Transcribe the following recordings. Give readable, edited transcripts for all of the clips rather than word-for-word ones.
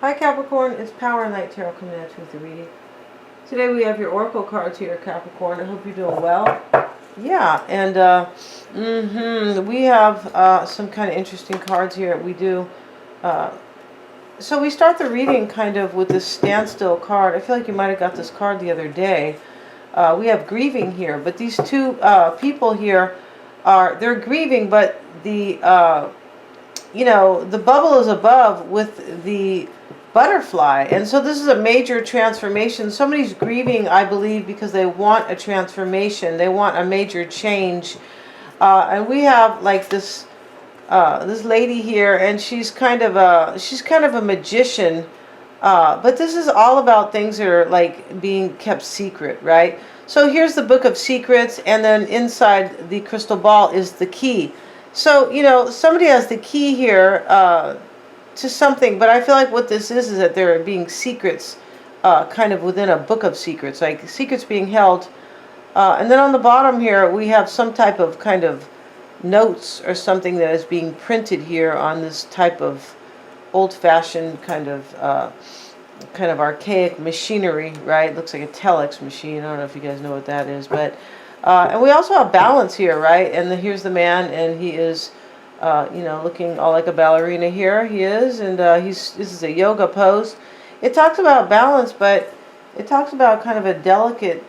Hi Capricorn, it's Power and Light Tarot coming at you with the reading. Today we have your Oracle cards here, Capricorn. I hope you're doing well. Yeah, and we have some kind of interesting cards here. We do. So we start the reading kind of with this Standstill card. I feel like you might have got this card the other day. We have grieving here, but these two people here they're grieving, but the the bubble is above with the butterfly, and so this is a major transformation. Somebody's grieving, I believe, because they want a transformation, they want a major change, and we have like this this lady here, and she's kind of a magician, but this is all about things that are like being kept secret, right? So here's the book of secrets, and then inside the crystal ball is the key. So, somebody has the key here to something, but I feel like what this is that there are being secrets kind of within a book of secrets, like secrets being held. And then on the bottom here, we have some type of kind of notes or something that is being printed here on this type of old-fashioned kind of archaic machinery, right? It looks like a telex machine. I don't know if you guys know what that is, but and we also have balance here, right? And here's the man, and he is, looking all like a ballerina here. He is, and this is a yoga pose. It talks about balance, but it talks about kind of a delicate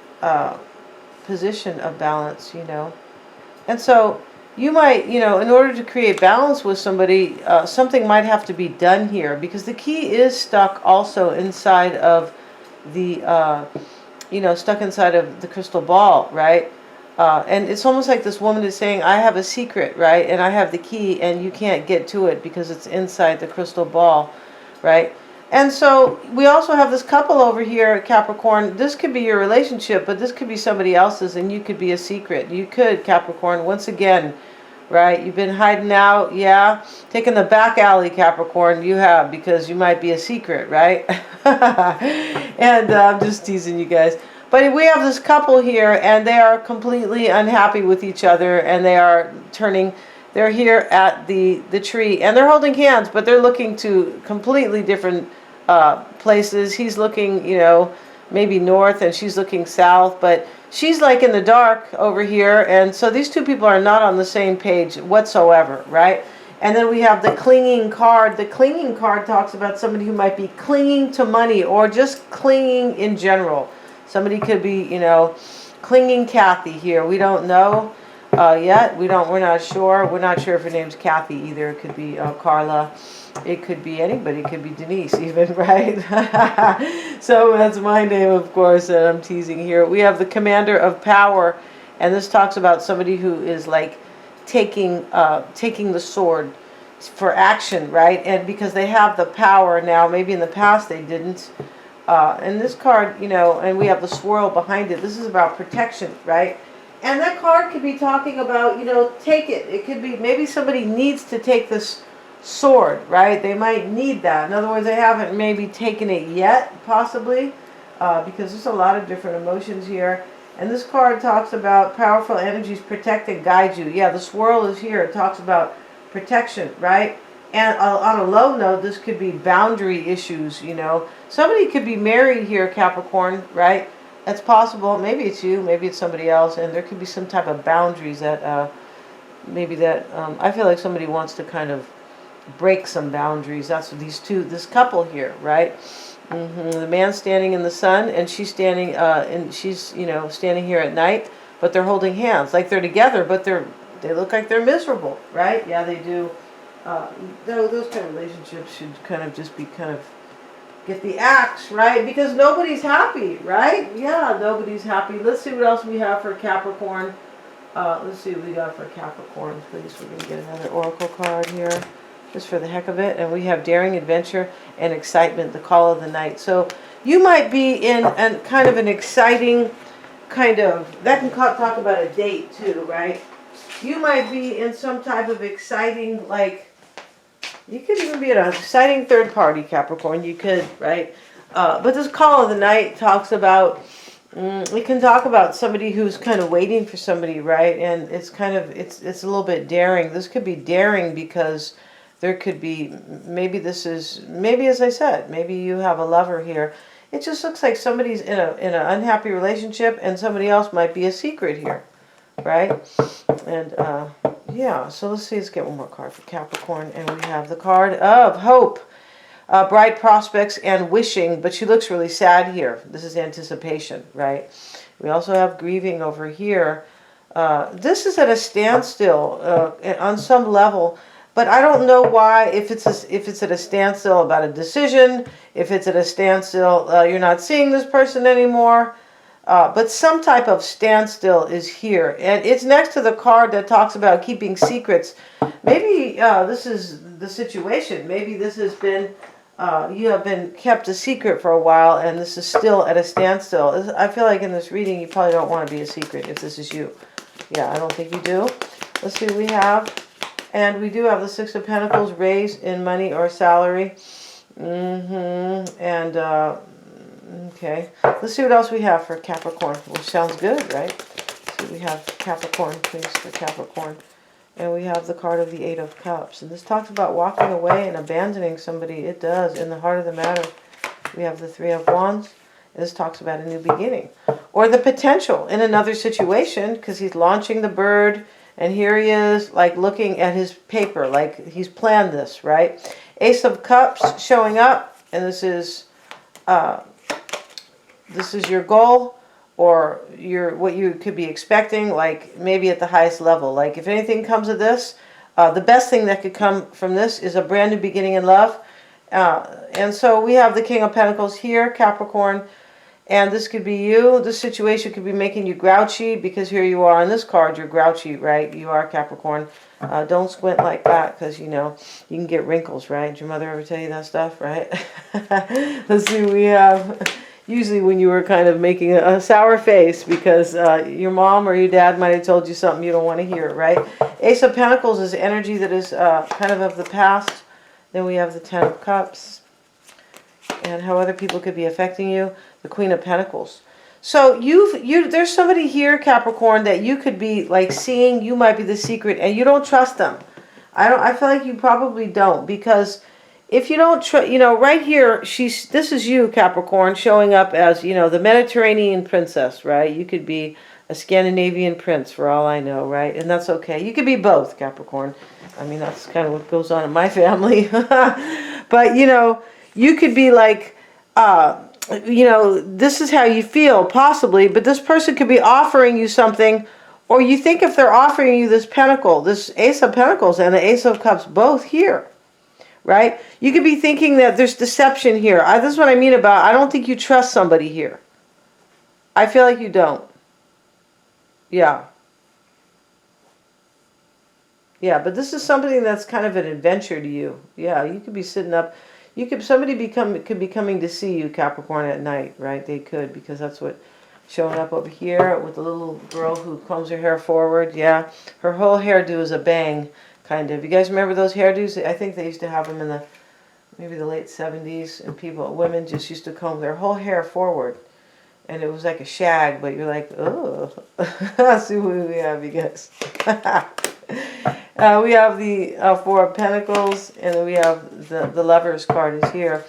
position of balance, And so you might, in order to create balance with somebody, something might have to be done here, because the key is stuck also inside of the, stuck inside of the crystal ball, right? And it's almost like this woman is saying, I have a secret, right? And I have the key, and you can't get to it because it's inside the crystal ball, right? And so we also have this couple over here, Capricorn. This could be your relationship, but this could be somebody else's, and you could be a secret. You could, Capricorn, once again, right? You've been hiding out, yeah? Taking the back alley, Capricorn, you have, because you might be a secret, right? And I'm just teasing you guys. But we have this couple here, and they are completely unhappy with each other, and they're here at the tree, and they're holding hands, but they're looking to completely different places. He's looking, maybe north, and she's looking south, but she's like in the dark over here, and so these two people are not on the same page whatsoever, right? And then we have the clinging card. The clinging card talks about somebody who might be clinging to money, or just clinging in general. Somebody could be, clinging Kathy here. We don't know yet. We're not sure. We're not sure if her name's Kathy either. It could be Carla. It could be anybody. It could be Denise even, right? So that's my name, of course, that I'm teasing here. We have the commander of power, and this talks about somebody who is like taking the sword for action, right? And because they have the power now, maybe in the past they didn't. And this card, and we have the swirl behind it. This is about protection, right? And that card could be talking about, take it. It could be maybe somebody needs to take this sword, right? They might need that. In other words, they haven't maybe taken it yet, possibly, because there's a lot of different emotions here. And this card talks about powerful energies protect and guide you. Yeah, the swirl is here. It talks about protection, right? And on a low note, this could be boundary issues, Somebody could be married here, Capricorn, right? That's possible. Maybe it's you, maybe it's somebody else, and there could be some type of boundaries that I feel like somebody wants to kind of break some boundaries. That's what this couple here, right? The man standing in the sun, and she's standing, standing here at night, but they're holding hands, like they're together, but they look like they're miserable, right? Yeah, they do. Those kind of relationships should kind of just be get the axe, right? Because nobody's happy, right? Yeah, nobody's happy. Let's see what else we have for Capricorn. Let's see what we got for Capricorn, please. We're going to get another oracle card here, just for the heck of it. And we have daring, adventure, and excitement, the call of the night. So you might be in kind of an exciting that can talk about a date too, right? You might be in some type of exciting, you could even be an exciting third party, Capricorn. You could, right? But this call of the night talks about, it can talk about somebody who's kind of waiting for somebody, right? And it's a little bit daring. This could be daring because there could be, maybe this is, maybe as I said, maybe you have a lover here. It just looks like somebody's in an unhappy relationship, and somebody else might be a secret here, right? And yeah, so let's see, let's get one more card for Capricorn, and we have the card of hope, bright prospects and wishing, but she looks really sad here. This is anticipation, right? We also have grieving over here. This is at a standstill on some level. But I don't know why, if it's at a standstill about a decision, if it's at a standstill, you're not seeing this person anymore. But some type of standstill is here. And it's next to the card that talks about keeping secrets. Maybe this is the situation. Maybe this has been, you have been kept a secret for a while, and this is still at a standstill. I feel like in this reading, you probably don't want to be a secret if this is you. Yeah, I don't think you do. Let's see what we have. And we do have the Six of Pentacles, raise in money or salary. And, okay. Let's see what else we have for Capricorn, which sounds good, right? So we have Capricorn, please, for Capricorn. And we have the card of the Eight of Cups. And this talks about walking away and abandoning somebody. It does, in the heart of the matter. We have the Three of Wands. This talks about a new beginning. Or the potential in another situation, because he's launching the bird. And here he is, like, looking at his paper, like he's planned this, right? Ace of Cups showing up, and this is your goal, or what you could be expecting, like maybe at the highest level. Like if anything comes of this, the best thing that could come from this is a brand new beginning in love. And so we have the King of Pentacles here, Capricorn. And this could be you. This situation could be making you grouchy, because here you are on this card. You're grouchy, right? You are Capricorn. Don't squint like that, because, you know, you can get wrinkles, right? Did your mother ever tell you that stuff, right? Let's see, we have usually when you were kind of making a sour face because your mom or your dad might have told you something you don't want to hear, right? Ace of Pentacles is energy that is kind of the past. Then we have the Ten of Cups and how other people could be affecting you. The Queen of Pentacles. So there's somebody here, Capricorn, that you could be like seeing. You might be the secret, and you don't trust them. I feel like you probably don't, because if you don't trust, you know, right here, this is you, Capricorn, showing up as, you know, the Mediterranean princess, right? You could be a Scandinavian prince for all I know, right? And that's okay. You could be both, Capricorn. I mean, that's kind of what goes on in my family. But, you know, you could be like, you know, this is how you feel, possibly, but this person could be offering you something, or you think if they're offering you this pentacle, this Ace of Pentacles and the Ace of Cups, both here, right? You could be thinking that there's deception here. This is what I mean about, I don't think you trust somebody here. I feel like you don't. Yeah. Yeah, but this is something that's kind of an adventure to you. Yeah, you could be sitting up. Somebody could be coming to see you, Capricorn, at night, right? They could, because that's what showing up over here with the little girl who combs her hair forward. Yeah, her whole hairdo is a bang, kind of. You guys remember those hairdos? I think they used to have them in maybe the late 70s, and women just used to comb their whole hair forward, and it was like a shag. But you're like, oh, let's see what we have, you guys. We have the Four of Pentacles, and then we have the Lovers card is here.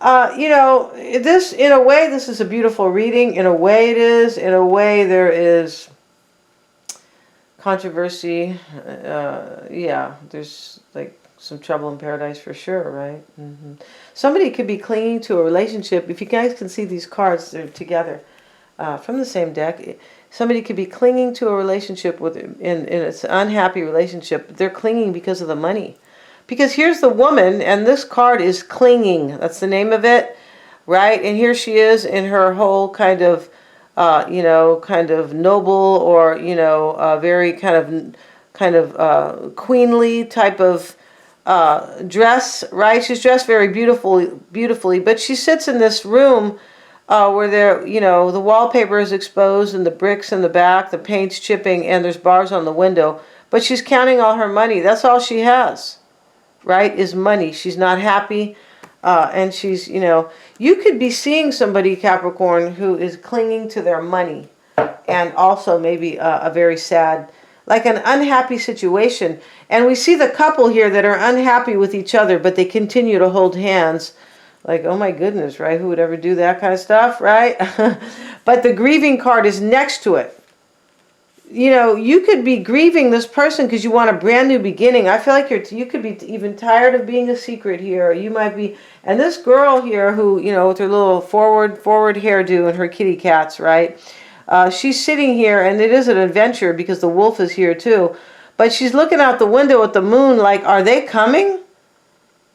You know, this, in a way, this is a beautiful reading. In a way it is. In a way there is controversy. Yeah, there's like some trouble in paradise for sure, right? Somebody could be clinging to a relationship. If you guys can see these cards, they're together from the same deck. Somebody could be clinging to a relationship in its unhappy relationship. They're clinging because of the money. Because here's the woman, and this card is clinging. That's the name of it, right? And here she is in her whole kind of, you know, kind of noble, or, you know, very kind of queenly type of dress, right? She's dressed very beautifully, but she sits in this room where you know, the wallpaper is exposed and the bricks in the back, the paint's chipping, and there's bars on the window. But she's counting all her money. That's all she has, right, is money. She's not happy. And she's, you know, you could be seeing somebody, Capricorn, who is clinging to their money. And also maybe a very sad, like an unhappy situation. And we see the couple here that are unhappy with each other, but they continue to hold hands. Like, oh my goodness, right? Who would ever do that kind of stuff, right? But the grieving card is next to it. You know, you could be grieving this person because you want a brand new beginning. I feel like you could be even tired of being a secret here. You might be, and this girl here who, you know, with her little forward hairdo and her kitty cats, right? She's sitting here, and it is an adventure because the wolf is here too. But she's looking out the window at the moon like, are they coming?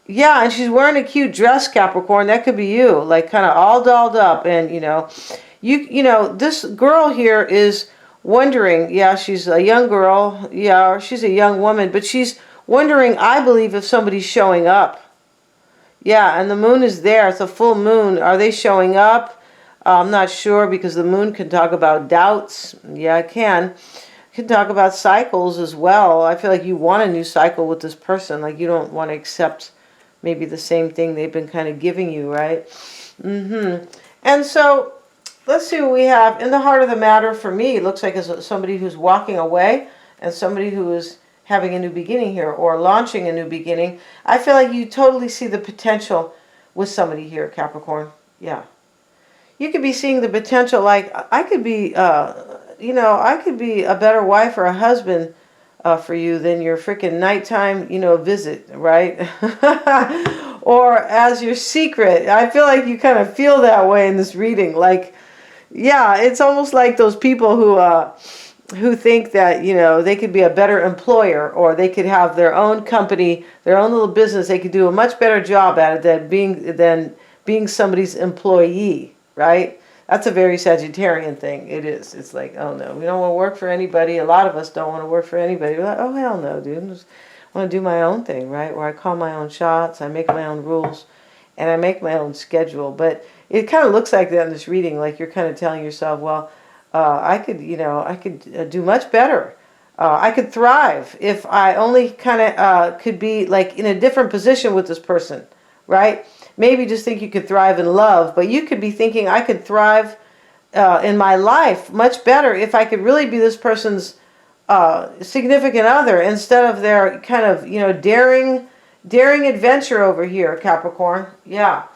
Yeah, and she's wearing a cute dress, Capricorn. That could be you, like kind of all dolled up. And, you know, this girl here is wondering, yeah, she's a young girl, yeah, or she's a young woman, but she's wondering, I believe, if somebody's showing up. Yeah, and the moon is there. It's a full moon. Are they showing up? I'm not sure, because the moon can talk about doubts. Yeah, it can. It can talk about cycles as well. I feel like you want a new cycle with this person. Like you don't want to accept maybe the same thing they've been kind of giving you, right? And so let's see what we have. In the heart of the matter, for me, it looks like it's somebody who's walking away and somebody who is having a new beginning here or launching a new beginning. I feel like you totally see the potential with somebody here, Capricorn. Yeah. You could be seeing the potential, like I could be, you know, I could be a better wife or a husband for you than your freaking nighttime, you know, visit, right? Or as your secret. I feel like you kind of feel that way in this reading. Like, yeah, it's almost like those people who think that, you know, they could be a better employer, or they could have their own company, their own little business. They could do a much better job at it than being somebody's employee, right? That's a very Sagittarian thing. It is. It's like, oh no, we don't want to work for anybody. A lot of us don't want to work for anybody. We're like, oh hell no, dude. I just want to do my own thing, right? Where I call my own shots, I make my own rules, and I make my own schedule. But it kind of looks like that in this reading, like you're kind of telling yourself, well, I could, you know, I could do much better. I could thrive if I only kind of could be like in a different position with this person, right? Maybe just think you could thrive in love, but you could be thinking I could thrive in my life much better if I could really be this person's significant other instead of their kind of, you know, daring adventure over here, Capricorn. Yeah.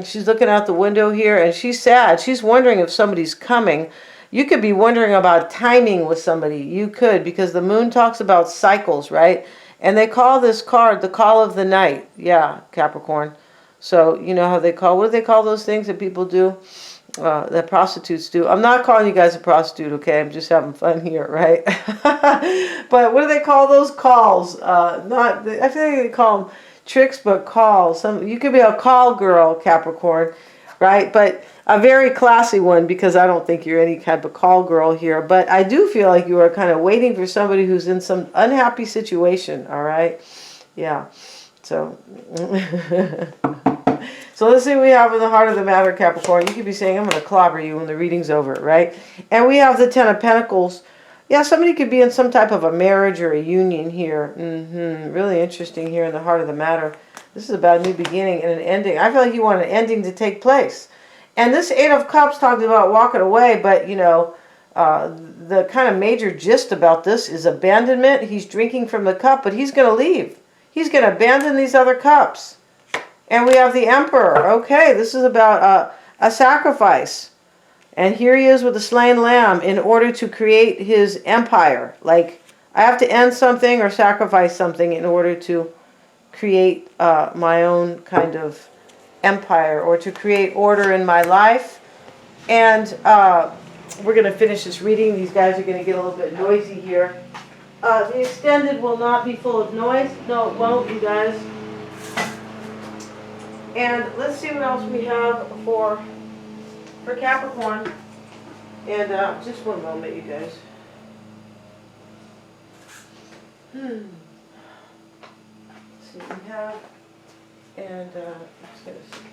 She's looking out the window here and she's sad. She's wondering if somebody's coming. You could be wondering about timing with somebody. You could, because the moon talks about cycles, right? And they call this card the call of the night. Yeah, Capricorn. So, you know how they call, what do they call those things that people do? That prostitutes do. I'm not calling you guys a prostitute, okay? I'm just having fun here, right? But what do they call those calls? I feel like they call them tricks, but calls. You could be a call girl, Capricorn, right? But a very classy one, because I don't think you're any type of call girl here. But I do feel like you are kind of waiting for somebody who's in some unhappy situation, all right? Yeah. So, so let's see what we have in the heart of the matter, Capricorn. You could be saying, I'm going to clobber you when the reading's over, right? And we have the Ten of Pentacles. Yeah, somebody could be in some type of a marriage or a union here. Really interesting here in the heart of the matter. This is about a new beginning and an ending. I feel like you want an ending to take place. And this Eight of Cups talks about walking away, but, you know, the kind of major gist about this is abandonment. He's drinking from the cup, but he's going to leave. He's going to abandon these other cups. And we have the Emperor. Okay, this is about a sacrifice. And here he is with the slain lamb in order to create his empire. Like, I have to end something or sacrifice something in order to create my own kind of empire, or to create order in my life. And we're going to finish this reading. These guys are going to get a little bit noisy here. The extended will not be full of noise. No, it won't, you guys. And let's see what else we have for Capricorn. And just one moment, you guys. Let's see what we have. And let's get a second.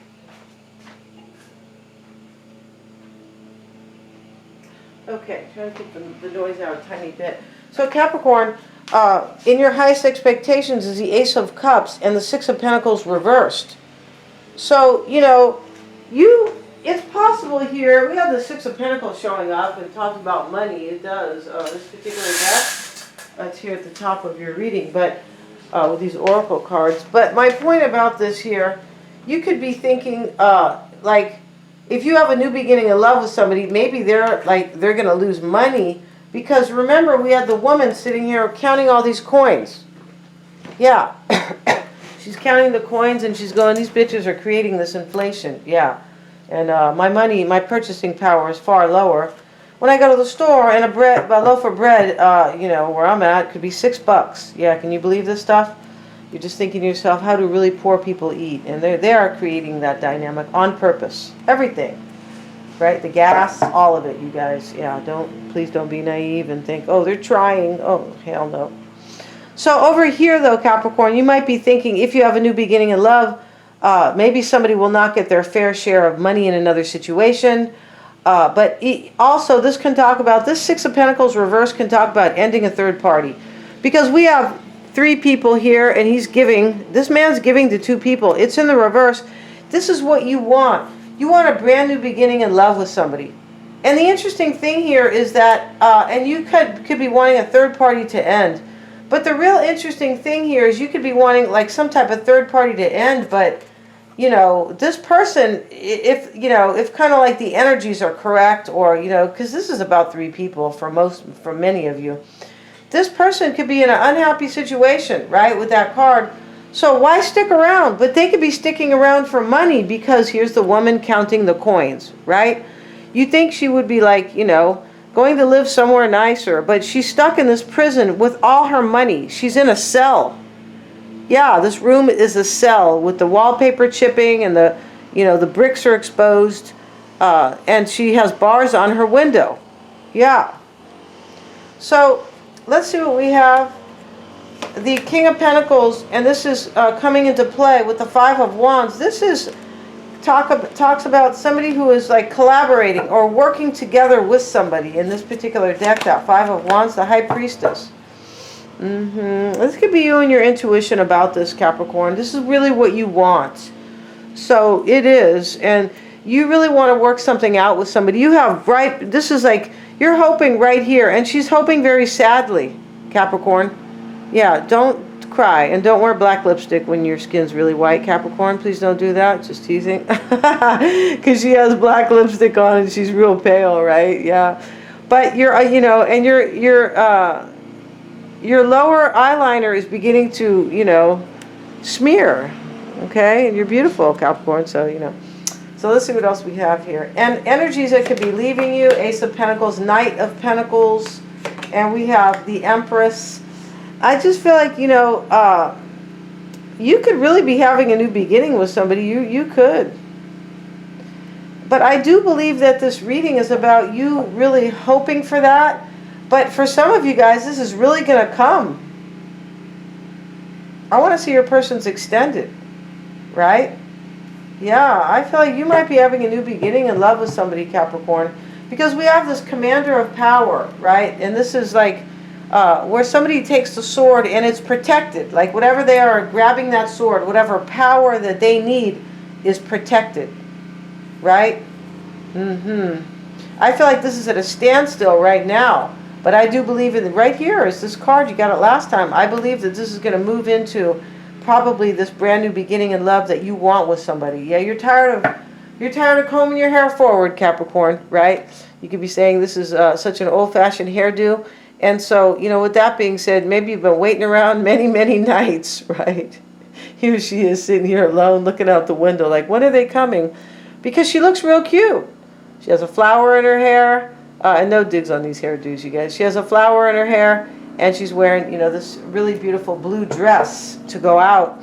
Okay, trying to keep the noise out a tiny bit. So Capricorn, in your highest expectations is the Ace of Cups and the Six of Pentacles reversed. So, you know, it's possible here, we have the Six of Pentacles showing up and talking about money. It does, this particular deck. It's here at the top of your reading, but with these oracle cards. But my point about this here, you could be thinking, like, if you have a new beginning in love with somebody, maybe they're going to lose money, because remember, we had the woman sitting here counting all these coins. Yeah. She's counting the coins and she's going, these bitches are creating this inflation. Yeah. And my money, my purchasing power is far lower. When I go to the store and a loaf of bread, you know, where I'm at, could be $6. Yeah, can you believe this stuff? You're just thinking to yourself, how do really poor people eat? And they are creating that dynamic on purpose. Everything. Right? The gas, all of it, you guys. Yeah, please don't be naive and think, oh, they're trying. Oh, hell no. So over here, though, Capricorn, you might be thinking, if you have a new beginning in love, maybe somebody will not get their fair share of money in another situation. But also, this can talk about, this Six of Pentacles reverse can talk about ending a third party. Because we have 3 people here, and he's giving, this man's giving to 2 people. It's in the reverse. This is what you want. You want a brand new beginning in love with somebody. And the interesting thing here is that, and you could be wanting a third party to end. But the real interesting thing here is you could be wanting like some type of third party to end, but you know, this person, if kind of like the energies are correct, or you know, because this is about 3 people for many of you, this person could be in an unhappy situation, right, with that card. So why stick around? But they could be sticking around for money, because here's the woman counting the coins, right? You think she would be like, you know, going to live somewhere nicer, but she's stuck in this prison with all her money. She's in a cell. Yeah, this room is a cell with the wallpaper chipping, and the, you know, the bricks are exposed, and she has bars on her window. Yeah. So let's see what we have. The King of Pentacles, and this is coming into play with the Five of Wands. This is talks about somebody who is like collaborating or working together with somebody. In this particular deck, that Five of Wands, the High Priestess. This could be you and your intuition about this, Capricorn. This is really what you want. So it is, and you really want to work something out with somebody. You have this is like, you're hoping right here, and she's hoping very sadly, Capricorn. Yeah, don't cry, and don't wear black lipstick when your skin's really white, Capricorn. Please don't do that. Just teasing. Because she has black lipstick on and she's real pale, right? Yeah. But you're, you know, and your lower eyeliner is beginning to, you know, smear. Okay, and you're beautiful, Capricorn. So you know. So let's see what else we have here. And energies that could be leaving you: Ace of Pentacles, Knight of Pentacles, and we have the Empress. I just feel like, you know, you could really be having a new beginning with somebody. You could. But I do believe that this reading is about you really hoping for that. But for some of you guys, this is really going to come. I want to see your person's extended, right? Yeah, I feel like you might be having a new beginning in love with somebody, Capricorn. Because we have this commander of power, right? And this is like, where somebody takes the sword and it's protected. Like whatever they are grabbing that sword, whatever power that they need is protected. Right? I feel like this is at a standstill right now. But I do believe in right here is this card. You got it last time. I believe that this is going to move into probably this brand new beginning in love that you want with somebody. Yeah, you're tired of combing your hair forward, Capricorn, right? You could be saying this is such an old-fashioned hairdo. And so, you know, with that being said, maybe you've been waiting around many, many nights, right? Here she is sitting here alone looking out the window like, when are they coming? Because she looks real cute. She has a flower in her hair. And no digs on these hairdos, you guys. She has a flower in her hair, and she's wearing, you know, this really beautiful blue dress to go out.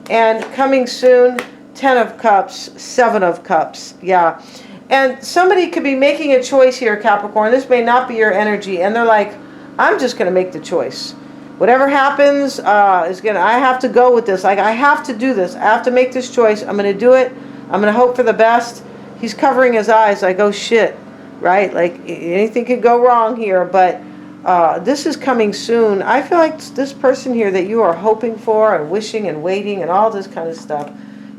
And coming soon, 10 of Cups, 7 of Cups. Yeah. And somebody could be making a choice here, Capricorn. This may not be your energy. And they're like, I'm just going to make the choice. Whatever happens I have to go with this. Like, I have to do this. I have to make this choice. I'm going to do it. I'm going to hope for the best. He's covering his eyes like, oh shit, right? Like, anything could go wrong here, but this is coming soon. I feel like this person here that you are hoping for and wishing and waiting and all this kind of stuff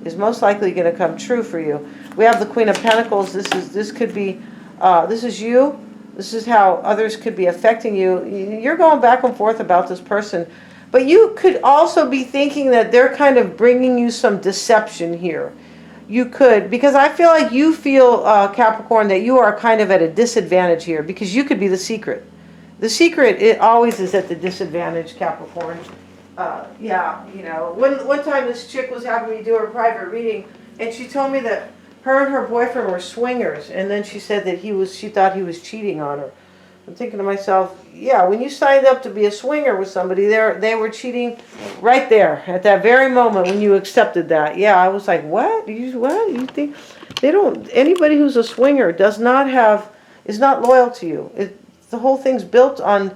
is most likely going to come true for you. We have the Queen of Pentacles. This could be, this is you. This is how others could be affecting you. You're going back and forth about this person. But you could also be thinking that they're kind of bringing you some deception here. You could, because I feel like you feel, Capricorn, that you are kind of at a disadvantage here, because you could be the secret. The secret, it always is at the disadvantage, Capricorn. Yeah, you know, one time this chick was having me do her private reading, and she told me that her and her boyfriend were swingers, and then she said that she thought he was cheating on her. I'm thinking to myself, yeah, when you signed up to be a swinger with somebody, they were cheating right there at that very moment when you accepted that. Yeah, I was like, what? You think they don't? Anybody who's a swinger is not loyal to you. The whole thing's built on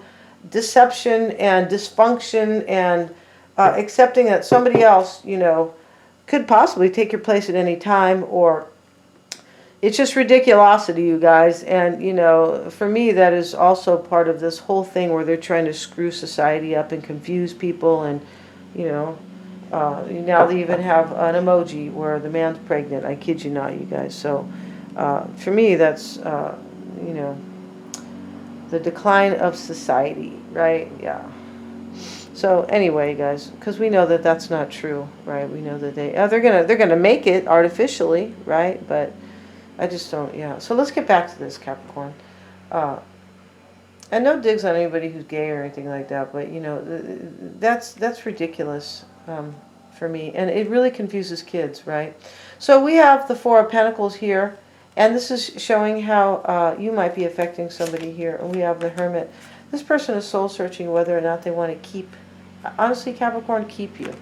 deception and dysfunction and accepting that somebody else, you know, could possibly take your place at any time, or it's just ridiculosity, you guys. And, you know, for me, that is also part of this whole thing where they're trying to screw society up and confuse people. And, you know, now they even have an emoji where the man's pregnant. I kid you not, you guys. So, for me, that's, you know, the decline of society, right? Yeah. So anyway, guys, because we know that that's not true, right? We know that they're gonna make it artificially, right? But I just don't, yeah. So let's get back to this, Capricorn. And no digs on anybody who's gay or anything like that, but, you know, that's ridiculous for me. And it really confuses kids, right? So we have the Four of Pentacles here, and this is showing how you might be affecting somebody here. And we have the Hermit. This person is soul-searching whether or not they want to keep, honestly, Capricorn, keep you.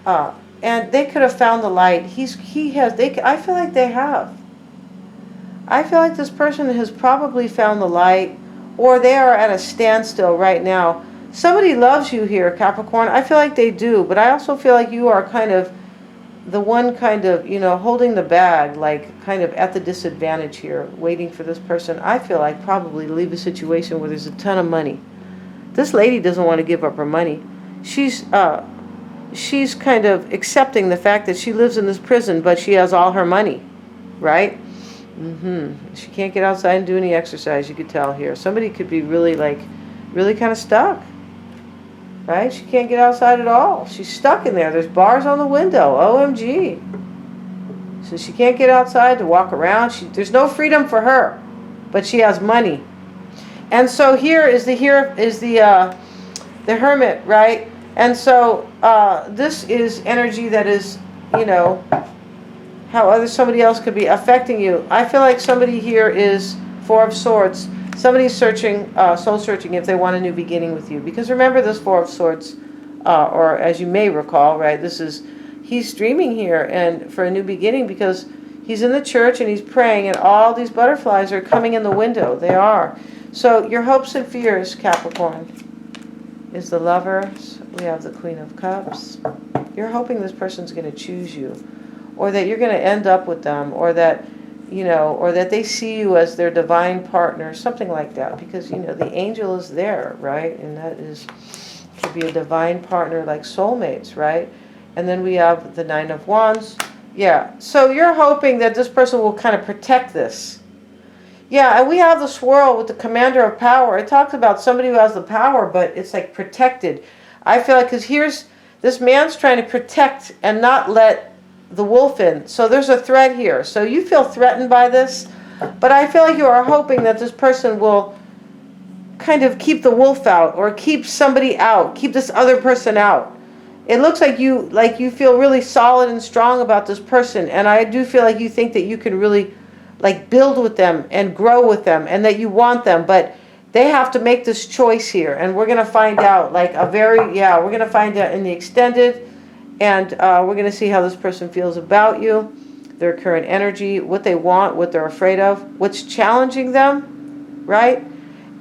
And they could have found the light. I feel like they have. I feel like this person has probably found the light, or they are at a standstill right now. Somebody loves you here, Capricorn. I feel like they do, but I also feel like you are kind of the one kind of, you know, holding the bag, like kind of at the disadvantage here, waiting for this person, I feel like, probably to leave a situation where there's a ton of money. This lady doesn't want to give up her money. She's kind of accepting the fact that she lives in this prison, but she has all her money, right? She can't get outside and do any exercise, you could tell here. Somebody could be really kind of stuck, right? She can't get outside at all. She's stuck in there. There's bars on the window. OMG. So she can't get outside to walk around. There's no freedom for her, but she has money. And so here is the Hermit, right? And so this is energy that is, you know, how somebody else could be affecting you. I feel like somebody here is Four of Swords. Somebody's searching, soul searching, if they want a new beginning with you. Because remember, this Four of Swords, or as you may recall, right, he's dreaming here and for a new beginning, because he's in the church and he's praying, and all these butterflies are coming in the window. They are. So your hopes and fears, Capricorn, is the Lovers. We have the Queen of Cups. You're hoping this person's going to choose you, or that you're going to end up with them, or that, you know, or that they see you as their divine partner, something like that, because, you know, the angel is there, right? And that could be a divine partner, like soulmates, right? And then we have the Nine of Wands. Yeah, so you're hoping that this person will kind of protect this. Yeah, and we have the swirl with the Commander of Power. It talks about somebody who has the power, but it's like protected. I feel like, because here's, this man's trying to protect and not let the wolf in. So there's a threat here. So you feel threatened by this, but I feel like you are hoping that this person will kind of keep the wolf out, or keep somebody out, keep this other person out. It looks like you feel really solid and strong about this person, and I do feel like you think that you can really like build with them and grow with them, and that you want them, but they have to make this choice here. And we're going to find out, like we're going to find out in the extended, and we're going to see how this person feels about you, their current energy, what they want, what they're afraid of, what's challenging them, right?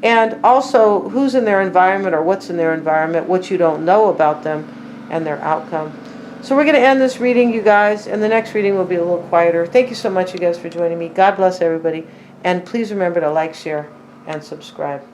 And also who's in their environment, or what's in their environment, what you don't know about them, and their outcome. So we're going to end this reading, you guys, and the next reading will be a little quieter. Thank you so much, you guys, for joining me. God bless everybody. And please remember to like, share, and subscribe.